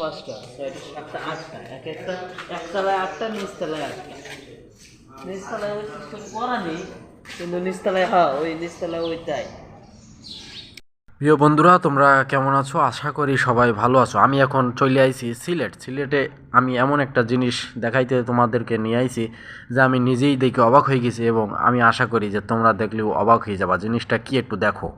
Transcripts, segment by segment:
পাঁচটা, ছয়টা, সাতটা, আটটা, এক একটা একতলায় আটটা, নিচতলায় আটটা। নিচতলায় ওই সিস্টেম করা নেই, কিন্তু নিচতলায় হ্যাঁ ওই নিচতলায় ওইটাই। প্রিয় বন্ধুরা, তোমরা কেমন আছো? আশা করি সবাই ভালো আছো। আমি এখন চলে আইছি সিলেটে আমি এমন একটা জিনিস দেখাইতে তোমাদেরকে নিয়ে আইছি যে আমি নিজেই দেখে অবাক হয়ে গেছি, এবং আমি আশা করি যে তোমরা দেখলেও অবাক হয়ে যাবা। জিনিসটা কি একটু দেখো।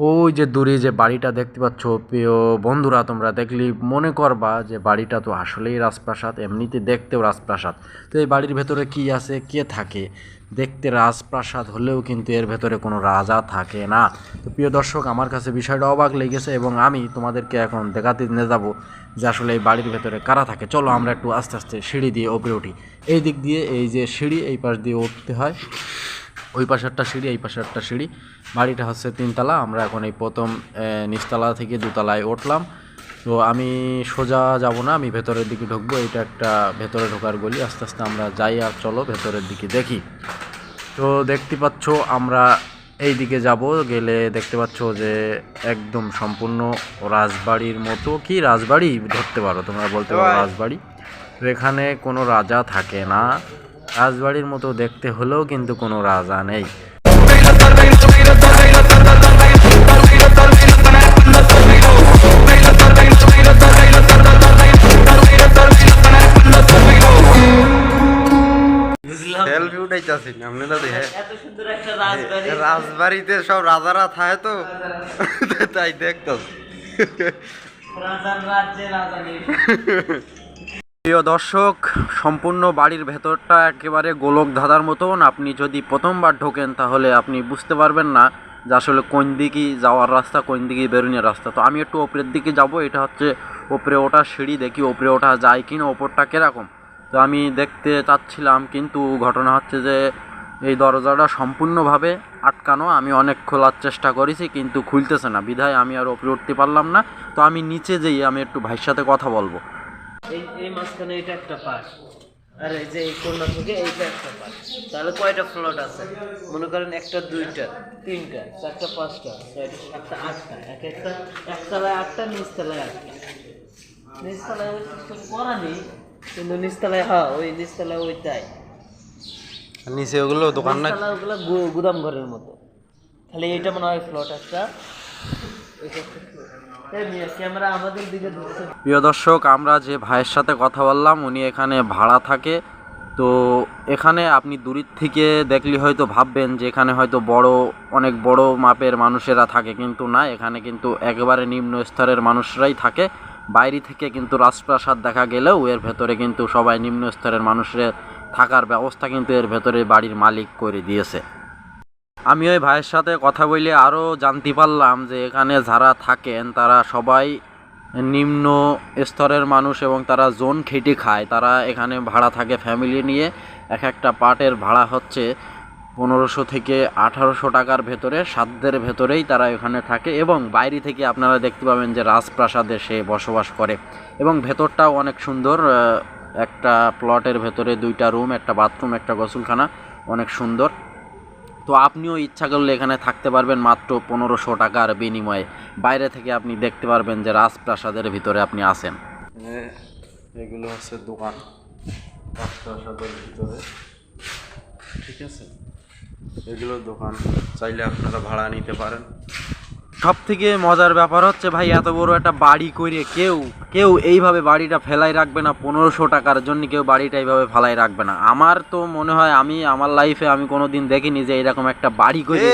ওই যে দূরে যে বাড়িটা দেখতে পাচ্ছ প্রিয় বন্ধুরা, তোমরা দেখলেই মনে করবা যে বাড়িটা তো আসলেই রাজপ্রাসাদ, এমনিতে দেখতেও রাজপ্রাসাদ। তো এই বাড়ির ভেতরে কি আছে, কে থাকে? দেখতে রাজপ্রাসাদ হলেও কিন্তু এর ভেতরে কোনো রাজা থাকে না। তো প্রিয় দর্শক, আমার কাছে বিষয়টা অবাক লেগেছে, এবং আমি তোমাদেরকে এখন দেখাতে নিয়ে যাবো যে আসলে এই বাড়ির ভেতরে কারা থাকে। চলো আমরা একটু আস্তে আস্তে সিঁড়ি দিয়ে ওপরে উঠি। এই দিক দিয়ে এই যে সিঁড়ি, এই পাশ দিয়ে উঠতে হয়। ওই পাশে একটা সিঁড়ি, এই পাশে একটা সিঁড়ি। বাড়িটা হচ্ছে 3 তলা। আমরা এখন এই প্রথম নিচতলা থেকে 2তলায় উঠলাম। তো আমি সোজা যাব না, আমি ভেতরের দিকে ঢুকবো। এটা একটা ভেতরে ঢোকার গলি। আস্তে আস্তে আমরা যাই, আর চলো ভেতরের দিকে দেখি। তো দেখতে পাচ্ছ আমরা এই দিকে যাব, গেলে দেখতে পাচ্ছ যে একদম সম্পূর্ণ রাজবাড়ির মতো। কি রাজবাড়ি ধরতে পারো তোমরা, বলতে পারো রাজবাড়ি। তো এখানে কোনো রাজা থাকে না, রাজবাড়ির মতো দেখতে হলেও কিন্তু কোনো রাজা নেই। সেলফি উঠাইতেছি আপনারা দেখে। এত সুন্দর একটা রাজবাড়ি, রাজবাড়িতে সব রাজারা থাকে তো তাই দেখতো। রাজার রাজ্যে রাজা নেই। প্রিয় দর্শক, সম্পূর্ণ বাড়ির ভেতরটা একেবারে গোলক ধাঁধার মতন। আপনি যদি প্রথমবার ঢোকেন তাহলে আপনি বুঝতে পারবেন না যে আসলে কোন দিকে যাওয়ার রাস্তা, কোন দিকে বেরোনোর রাস্তা। তো আমি একটু ওপরের দিকে যাব। এটা হচ্ছে ওপরে ওঠার সিঁড়ি, দেখি ওপরে ওঠা যায় কি না, ওপরটা কীরকম। তো আমি দেখতে চাচ্ছিলাম, কিন্তু ঘটনা হচ্ছে যে এই দরজাটা সম্পূর্ণভাবে আটকানো। আমি অনেক খোলার চেষ্টা করেছি কিন্তু খুলতেছে না, বিধায় আমি আর ওপরে উঠতে পারলাম না। তো আমি নিচে যেয়ে আমি একটু ভাইয়ের সাথে কথা বলবো। এই এই মাঝখানে এটা একটা পার্ট, আর এই যে এই কোণা থেকে এইটা একটা পার্ট। তাহলে কয়টা ফ্লোর আছে? মনে করেন একটা, দুইটা, তিনটা, চারটা, পাঁচটা, ছয়টা, সাতটা, আটটা, এক একটা একতলায় আটটা, নিচতলায় আটটা। নিচতলায় ওই সিস্টেম করা নেই, কিন্তু নিচতলায় হ্যাঁ ওই নিচতলায় ওইটাই। নিচে ওগুলো দোকান না? নিচতলা ওগুলো গুদাম ঘরের মতো। খালি এইটা মনে হয় ফ্লোর একটা। ক্যামেরা আমাদের দিকে ধরছে। প্রিয় দর্শক, আমরা যে ভাইয়ের সাথে কথা বললাম উনি এখানে ভাড়া থাকে। তো এখানে আপনি দূরের থেকে দেখলে হয়তো ভাববেন যে এখানে হয়তো অনেক বড় মাপের মানুষেরা থাকে, কিন্তু না, এখানে কিন্তু একেবারে নিম্ন স্তরের মানুষরাই থাকে। বাইরে থেকে কিন্তু রাজপ্রাসাদ দেখা গেলেও এর ভেতরে কিন্তু সবাই নিম্ন স্তরের মানুষের থাকার ব্যবস্থা কিন্তু এর ভেতরে বাড়ির মালিক করে দিয়েছে। আমি ওই ভাইয়ের সাথে কথা বলে আরও জানতে পারলাম যে এখানে যারা থাকেন তারা সবাই নিম্ন স্তরের মানুষ, এবং তারা জোন খেটে খায়। তারা এখানে ভাড়া থাকে ফ্যামিলি নিয়ে। এক একটা পার্টের ভাড়া হচ্ছে 1500 থেকে 1800 টাকার ভেতরে, সাধ্যের ভেতরেই তারা এখানে থাকে। এবং বাইরে থেকে আপনারা দেখতে পাবেন যে রাজপ্রাসাদে সে বসবাস করে, এবং ভেতরটাও অনেক সুন্দর। একটা প্লটের ভেতরে 2টা রুম, একটা বাথরুম, একটা গোসলখানা, অনেক সুন্দর। তো আপনিও ইচ্ছা করলে এখানে থাকতে পারবেন মাত্র 1500 টাকার বিনিময়ে। বাইরে থেকে আপনি দেখতে পারবেন যে রাজপ্রাসাদের ভিতরে আপনি আছেন। এগুলো হচ্ছে দোকান রাজপ্রাসাদের ভিতরে, ঠিক আছে? এগুলো দোকান, চাইলে আপনারা ভাড়া নিতে পারেন। সব থেকে মজার ব্যাপার হচ্ছে ভাই, এত বড় একটা বাড়ি করে কেউ এইভাবে বাড়িটা ফেলাই রাখবে না। 1500 টাকার জন্য কেউ বাড়িটা এইভাবে ফেলাই রাখবে না। আমার তো মনে হয় আমি আমার লাইফে আমি কোনো দিন দেখিনি যে এরকম একটা বাড়ি করে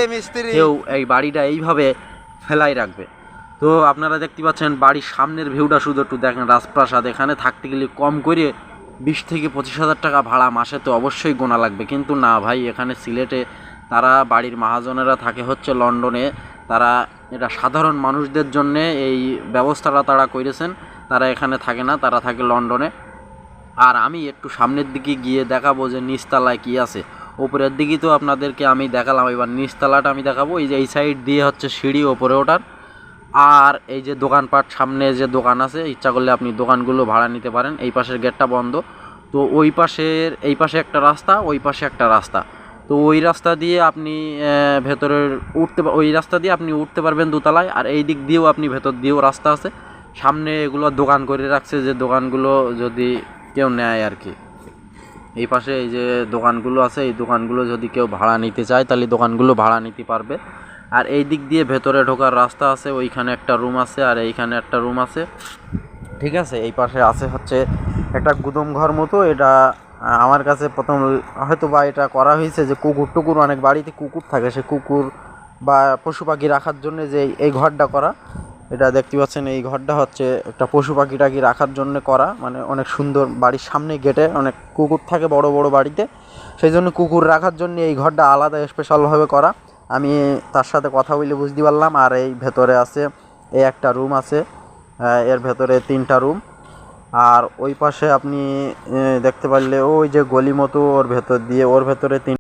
কেউ এই বাড়িটা এইভাবে ফেলাই রাখবে। তো আপনারা দেখতে পাচ্ছেন বাড়ির সামনের ভিউটা শুধু একটু দেখেন। রাজপ্রাসাদ এখানে থাকতে গেলে কম করে 20 থেকে 25 হাজার টাকা ভাড়া মাসে তো অবশ্যই গোনা লাগবে, কিন্তু না ভাই, এখানে সিলেটে তারা বাড়ির মহাজনেরা থাকে হচ্ছে লন্ডনে। তারা এটা সাধারণ মানুষদের জন্য এই ব্যবস্থাটা তারা করেছেন। তারা এখানে থাকে না, তারা থাকে লন্ডনে। আর আমি একটু সামনের দিকে গিয়ে দেখাবো যে নিচতলায় কী আছে। ওপরের দিকে তো আপনাদেরকে আমি দেখালাম, এবার নিচতলাটা আমি দেখাবো। এই যে এই সাইড দিয়ে হচ্ছে সিঁড়ি ওপরে ওঠার। আর এই যে দোকানপাট, সামনে যে দোকান আছে, ইচ্ছা করলে আপনি দোকানগুলো ভাড়া নিতে পারেন। এই পাশের গেটটা বন্ধ। তো এই পাশে একটা রাস্তা, ওই পাশে একটা রাস্তা। তো ওই রাস্তা দিয়ে আপনি ওই রাস্তা দিয়ে আপনি উঠতে পারবেন 2তলায়। আর এই দিক দিয়েও আপনি ভেতর দিয়েও রাস্তা আছে। সামনে এগুলো দোকান করে রাখছে, যে দোকানগুলো যদি কেউ নেয় আর কি। এই পাশে এই যে দোকানগুলো আছে, এই দোকানগুলো যদি কেউ ভাড়া নিতে চায় তাহলে দোকানগুলো ভাড়া নিতে পারবে। আর এই দিক দিয়ে ভেতরে ঢোকার রাস্তা আছে, ওইখানে একটা রুম আছে আর এইখানে একটা রুম আছে, ঠিক আছে। এই পাশে আছে হচ্ছে একটা গুদম ঘর মতো। এটা আমার কাছে প্রথম হয়তো বা এটা করা হয়েছে যে কুকুর টুকুর, অনেক বাড়িতে কুকুর থাকে, সে কুকুর বা পশু পাখি রাখার জন্য যে এই ঘরটা করা। এটা দেখতে পাচ্ছেন, এই ঘরটা হচ্ছে একটা পশু পাখি টাকি রাখার জন্য করা, মানে অনেক সুন্দর। বাড়ির সামনে গেটে অনেক কুকুর থাকে বড় বড় বাড়িতে, সেই জন্য কুকুর রাখার জন্য এই ঘরটা আলাদা স্পেশালভাবে করা। আমি তার সাথে কথা বলে বুঝতে পারলাম। আর এই ভেতরে আছে এই একটা রুম আছে, এর ভেতরে 3টা রুম। আর ওই পাশে আপনি দেখতে পারলে ওই যে গলি মতো, ওর ভেতর দিয়ে, ওর ভেতরে 3